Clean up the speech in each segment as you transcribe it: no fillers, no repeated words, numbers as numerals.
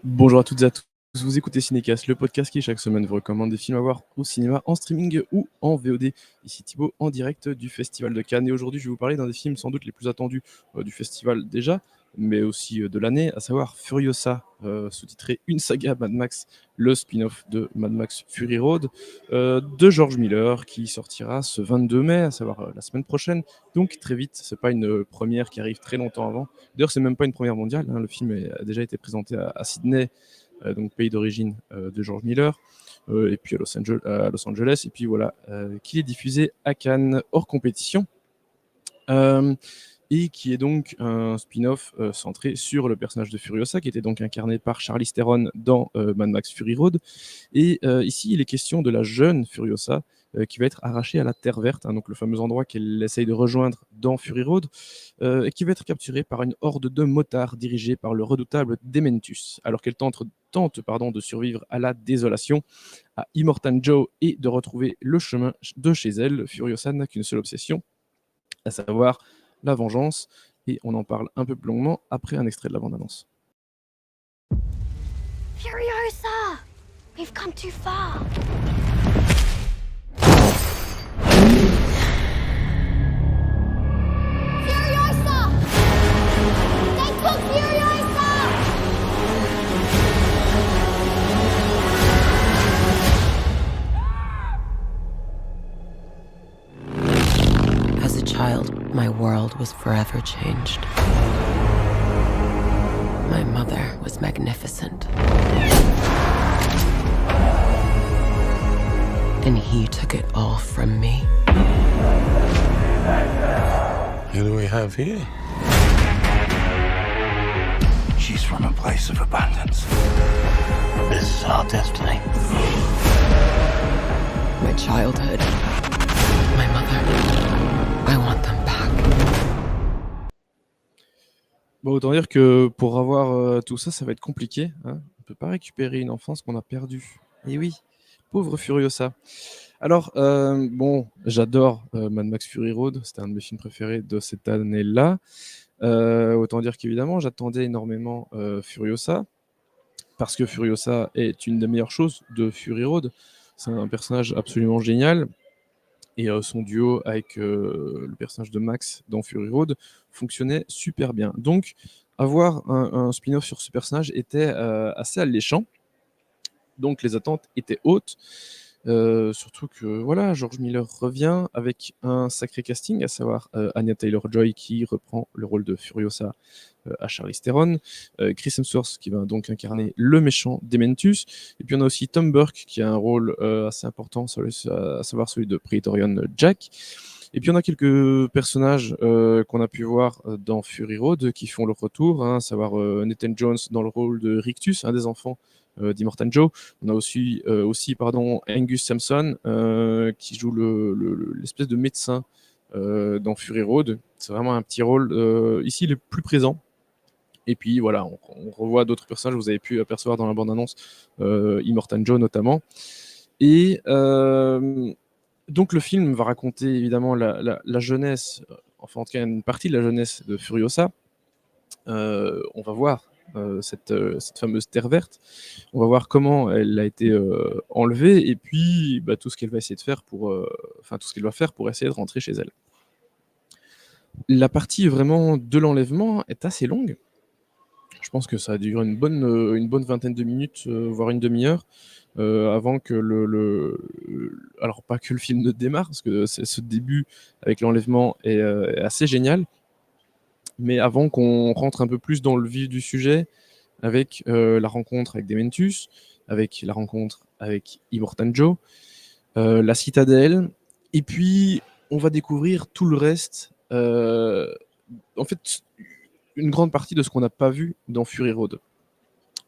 Bonjour à toutes et à tous, vous écoutez Cinécast, le podcast qui chaque semaine vous recommande des films à voir au cinéma, en streaming ou en VOD. Ici Thibaut en direct du Festival de Cannes et aujourd'hui je vais vous parler d'un des films sans doute les plus attendus du festival déjà, mais aussi de l'année, à savoir Furiosa, sous-titré Une saga Mad Max, le spin-off de Mad Max Fury Road, de George Miller qui sortira ce 22 mai, à savoir la semaine prochaine, donc très vite, c'est pas une première qui arrive très longtemps avant. D'ailleurs, c'est même pas une première mondiale, hein. Le film a déjà été présenté à Sydney, donc pays d'origine de George Miller, et puis à Los Angeles, et puis voilà, qu'il est diffusé à Cannes hors compétition. Et qui est donc un spin-off centré sur le personnage de Furiosa, qui était donc incarné par Charlize Theron dans Mad Max Fury Road. Et ici, il est question de la jeune Furiosa qui va être arrachée à la Terre Verte, hein, donc le fameux endroit qu'elle essaye de rejoindre dans Fury Road, et qui va être capturée par une horde de motards dirigée par le redoutable Dementus, alors qu'elle tente de survivre à la désolation, à Immortan Joe et de retrouver le chemin de chez elle. Furiosa n'a qu'une seule obsession, à savoir la vengeance, et on en parle un peu plus longuement après un extrait de la bande-annonce. Furiosa! We've come too far. Furiosa! They took Furiosa! As a child, my world was forever changed. My mother was magnificent. And he took it all from me. Who do we have here? She's from a place of abundance. This is our destiny. My childhood. My mother. I want them back. Bon, autant dire que pour avoir tout ça, ça va être compliqué, hein. On peut pas récupérer une enfance qu'on a perdue. Et oui, pauvre Furiosa. Alors, bon, j'adore Mad Max Fury Road, c'était un de mes films préférés de cette année-là. Autant dire qu'évidemment, j'attendais énormément Furiosa, parce que Furiosa est une des meilleures choses de Fury Road. C'est un personnage absolument génial, et son duo avec le personnage de Max dans Fury Road fonctionnait super bien. Donc, avoir un spin-off sur ce personnage était assez alléchant. Donc, les attentes étaient hautes. Surtout que voilà, George Miller revient avec un sacré casting, à savoir Anya Taylor-Joy qui reprend le rôle de Furiosa à Charlize Theron, Chris Hemsworth qui va donc incarner le méchant Dementus, et puis on a aussi Tom Burke qui a un rôle assez important, à savoir celui de Praetorian Jack. Et puis on a quelques personnages qu'on a pu voir dans Fury Road qui font leur retour, hein, à savoir Nathan Jones dans le rôle de Rictus, un des enfants d'Immortan Joe. On a aussi Angus Sampson qui joue l'espèce de médecin dans Fury Road. C'est vraiment un petit rôle. Ici, il est plus présent. Et puis voilà, on revoit d'autres personnages, vous avez pu apercevoir dans la bande-annonce, Immortan Joe notamment. Et donc le film va raconter évidemment la jeunesse, enfin en tout cas une partie de la jeunesse de Furiosa. On va voir cette fameuse terre verte. On va voir comment elle a été enlevée, et puis tout ce qu'elle va essayer de faire tout ce qu'elle va faire pour essayer de rentrer chez elle. La partie vraiment de l'enlèvement est assez longue. Je pense que ça a duré une bonne vingtaine de minutes, voire une demi-heure, avant que alors pas que le film ne démarre, parce que ce début avec l'enlèvement est assez génial, mais avant qu'on rentre un peu plus dans le vif du sujet, avec la rencontre avec Dementus, avec la rencontre avec Immortan Joe, la citadelle, et puis on va découvrir tout le reste. En fait, une grande partie de ce qu'on n'a pas vu dans Fury Road.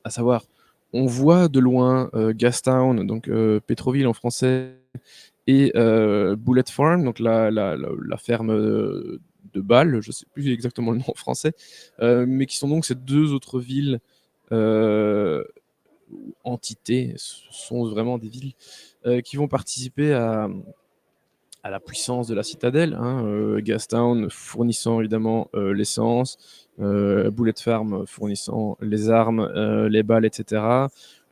À savoir, on voit de loin Gastown, donc Pétroville en français, et Bullet Farm, donc la ferme de Bâle, je ne sais plus exactement le nom en français, mais qui sont donc ces deux autres villes, entités, sont vraiment des villes qui vont participer à la puissance de la citadelle, hein, Gastown fournissant évidemment l'essence, Bullet Farm fournissant les armes, les balles, etc.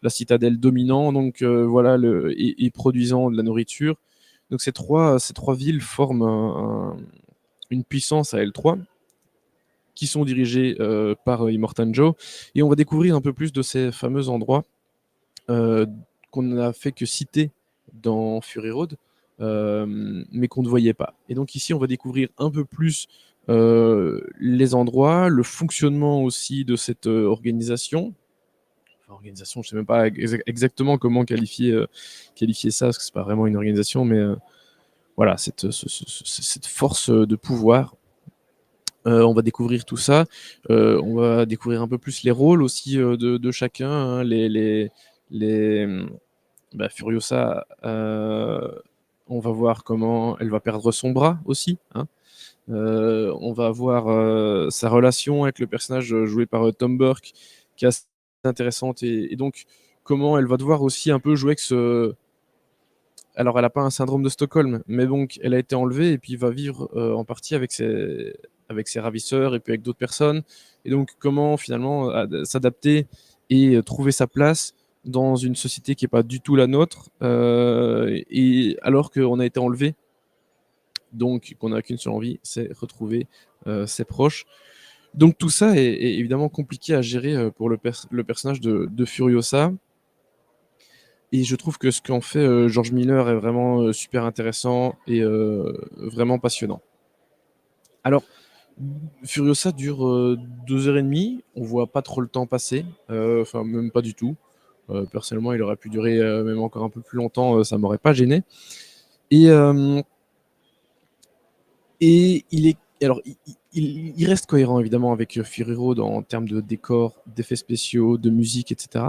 La citadelle dominant, donc voilà, et produisant de la nourriture. Donc ces trois villes forment une puissance à L3 qui sont dirigées par Immortan Joe. Et on va découvrir un peu plus de ces fameux endroits qu'on n'a fait que citer dans Fury Road, mais qu'on ne voyait pas. Et donc ici, on va découvrir un peu plus les endroits, le fonctionnement aussi de cette organisation. Enfin, organisation, je ne sais même pas exactement comment qualifier ça, parce que c'est pas vraiment une organisation, mais voilà, cette force de pouvoir. On va découvrir tout ça. On va découvrir un peu plus les rôles aussi de chacun, hein, Furiosa, on va voir comment elle va perdre son bras aussi, hein. On va voir sa relation avec le personnage joué par Tom Burke, qui est assez intéressante, et donc comment elle va devoir aussi un peu jouer avec ce... Alors, elle n'a pas un syndrome de Stockholm, mais donc elle a été enlevée et puis va vivre en partie avec ses ravisseurs et puis avec d'autres personnes. Et donc, comment finalement s'adapter et trouver sa place dans une société qui n'est pas du tout la nôtre, et alors qu'on a été enlevé, donc qu'on n'a qu'une seule envie, c'est retrouver ses proches. Donc tout ça est évidemment compliqué à gérer pour le personnage de Furiosa. Et je trouve que ce qu'en fait George Miller est vraiment super intéressant et vraiment passionnant. Alors, Furiosa dure 2h30, on voit pas trop le temps passer, enfin même pas du tout. Personnellement, il aurait pu durer même encore un peu plus longtemps, ça m'aurait pas gêné. Et il reste cohérent évidemment avec Fury Road en termes de décor, d'effets spéciaux, de musique, etc.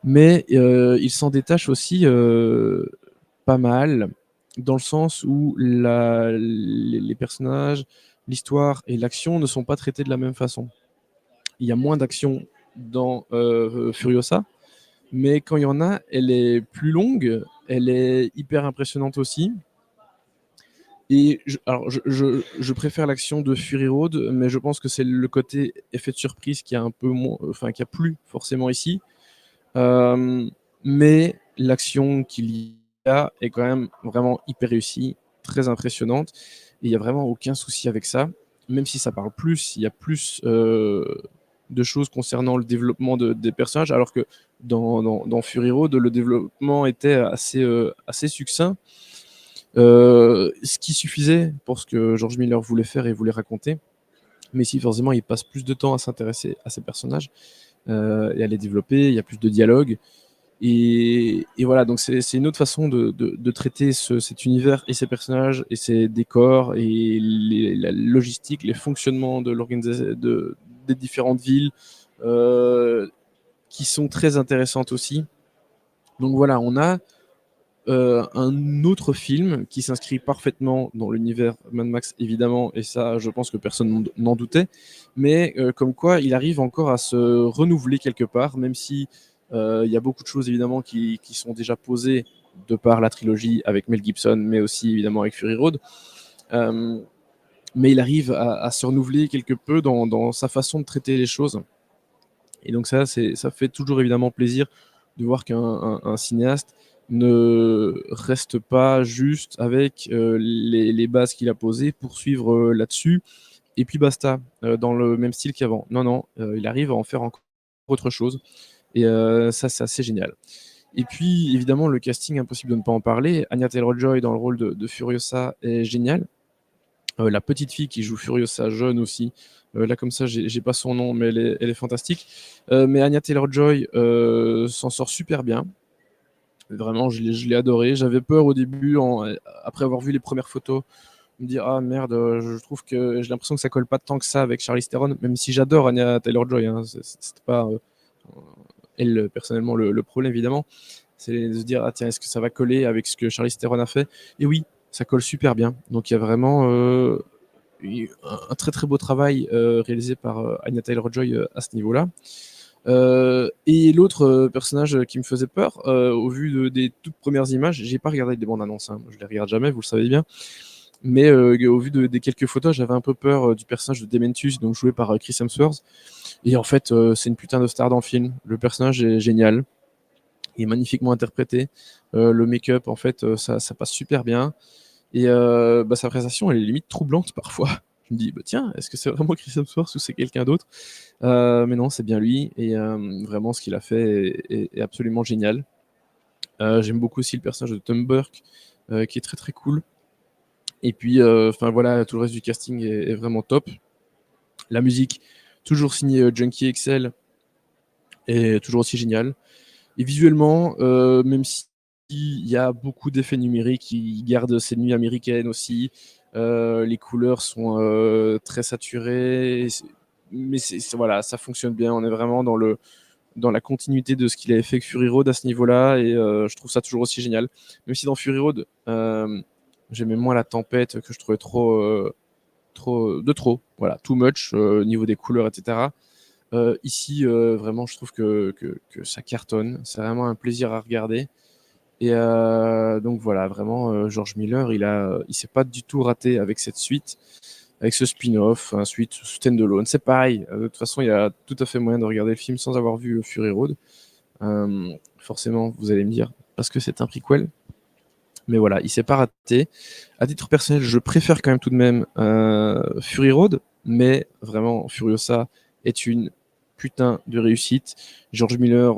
Mais il s'en détache aussi pas mal, dans le sens où les personnages, l'histoire et l'action ne sont pas traités de la même façon. Il y a moins d'action dans Furiosa, mais quand il y en a, elle est plus longue, elle est hyper impressionnante aussi. Et je préfère l'action de Fury Road, mais je pense que c'est le côté effet de surprise qui a un peu moins, enfin qui a plus forcément ici. Mais l'action qu'il y a est quand même vraiment hyper réussie, très impressionnante. Et il n'y a vraiment aucun souci avec ça. Même si ça parle plus, il y a plus de choses concernant le développement des personnages, alors que dans Fury Road, le développement était assez succinct. Ce qui suffisait pour ce que George Miller voulait faire et voulait raconter. Mais si forcément il passe plus de temps à s'intéresser à ces personnages et à les développer, il y a plus de dialogue. Et voilà, donc c'est une autre façon de traiter cet univers et ses personnages et ses décors et la logistique, les fonctionnements de l'organisation des différentes villes qui sont très intéressantes aussi. Donc voilà, on a un autre film qui s'inscrit parfaitement dans l'univers Mad Max, évidemment, et ça, je pense que personne n'en doutait, mais comme quoi il arrive encore à se renouveler quelque part, même si il y a beaucoup de choses, évidemment, qui sont déjà posées de par la trilogie avec Mel Gibson, mais aussi, évidemment, avec Fury Road. Mais il arrive à se renouveler quelque peu dans sa façon de traiter les choses. Et donc ça fait toujours, évidemment, plaisir de voir qu'un cinéaste ne reste pas juste avec les bases qu'il a posées, poursuivre là-dessus, et puis basta, dans le même style qu'avant. Non, il arrive à en faire encore autre chose, et ça, c'est assez génial. Et puis, évidemment, le casting, impossible de ne pas en parler. Anya Taylor-Joy dans le rôle de Furiosa est génial. La petite fille qui joue Furiosa jeune aussi, là comme ça j'ai pas son nom, mais elle est fantastique. Mais Anya Taylor-Joy s'en sort super bien. Vraiment, je l'ai adoré. J'avais peur au début, après avoir vu les premières photos, me dire ah merde, je trouve que j'ai l'impression que ça colle pas tant que ça avec Charlize Theron, même si j'adore Anya Taylor-Joy, hein, c'était pas elle personnellement le problème, évidemment, c'est de se dire ah tiens, est-ce que ça va coller avec ce que Charlize Theron a fait? Et oui, ça colle super bien. Donc il y a vraiment un très très beau travail réalisé par Anya Taylor-Joy à ce niveau-là. Et l'autre personnage qui me faisait peur, au vu des toutes premières images, j'ai pas regardé des bandes annonces, hein, je les regarde jamais, vous le savez bien, mais au vu des quelques photos, j'avais un peu peur du personnage de Dementus, donc joué par Chris Hemsworth. Et en fait, c'est une putain de star dans le film. Le personnage est génial, il est magnifiquement interprété. Le make-up, en fait, ça passe super bien. Et sa prestation, elle est limite troublante parfois. Je me dis, bah tiens, est-ce que c'est vraiment Chris Hemsworth ou c'est quelqu'un d'autre? Mais non, c'est bien lui. Et vraiment, ce qu'il a fait est absolument génial. J'aime beaucoup aussi le personnage de Tom Burke, qui est très très cool. Et puis, enfin voilà, tout le reste du casting est vraiment top. La musique, toujours signée Junkie XL, est toujours aussi géniale. Et visuellement, même s'il y a beaucoup d'effets numériques, il garde ses nuits américaines aussi. Les couleurs sont très saturées, mais voilà, ça fonctionne bien. On est vraiment dans la continuité de ce qu'il avait fait avec Fury Road à ce niveau-là, et je trouve ça toujours aussi génial. Même si dans Fury Road, j'aimais moins la tempête, que je trouvais trop, voilà, too much au niveau des couleurs, etc. Ici, vraiment, je trouve que ça cartonne. C'est vraiment un plaisir à regarder. Et donc voilà, vraiment, George Miller, il s'est pas du tout raté avec cette suite, avec ce spin-off, un suite stand-alone. C'est pareil. De toute façon, il y a tout à fait moyen de regarder le film sans avoir vu Fury Road. Forcément, vous allez me dire, parce que c'est un prequel. Mais voilà, il s'est pas raté. À titre personnel, je préfère quand même tout de même Fury Road, mais vraiment, Furiosa est une putain de réussite. George Miller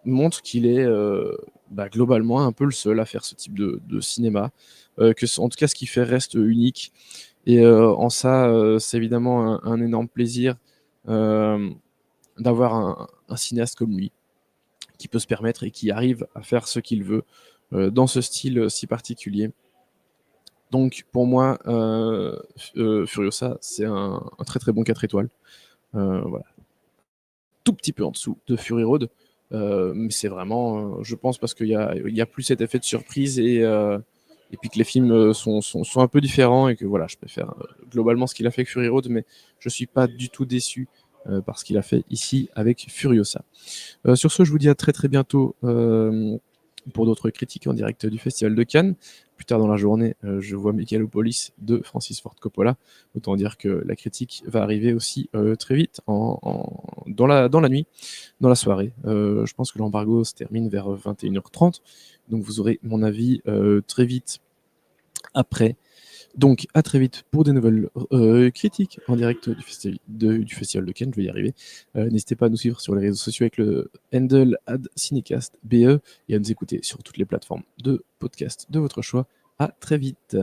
montre qu'il est globalement un peu le seul à faire ce type de cinéma. En tout cas, ce qu'il fait reste unique. Et en ça, c'est évidemment un énorme plaisir d'avoir un cinéaste comme lui, qui peut se permettre et qui arrive à faire ce qu'il veut dans ce style si particulier. Donc pour moi, Furiosa, c'est un très très bon 4 étoiles. Voilà. Tout petit peu en dessous de Fury Road, mais c'est vraiment, je pense, parce qu'il y a plus cet effet de surprise, et puis que les films sont un peu différents, et que voilà, je préfère globalement ce qu'il a fait avec Fury Road, mais je suis pas du tout déçu par ce qu'il a fait ici avec Furiosa. Sur ce, je vous dis à très très bientôt pour d'autres critiques en direct du Festival de Cannes. Plus tard dans la journée, je vois Megalopolis de Francis Ford Coppola. Autant dire que la critique va arriver aussi très vite dans la nuit, dans la soirée. Je pense que l'embargo se termine vers 21h30. Donc vous aurez mon avis très vite après. Donc à très vite pour des nouvelles critiques en direct du Festival de Cannes, je vais y arriver. N'hésitez pas à nous suivre sur les réseaux sociaux avec le handle @cinecastbe, et à nous écouter sur toutes les plateformes de podcast de votre choix. À très vite.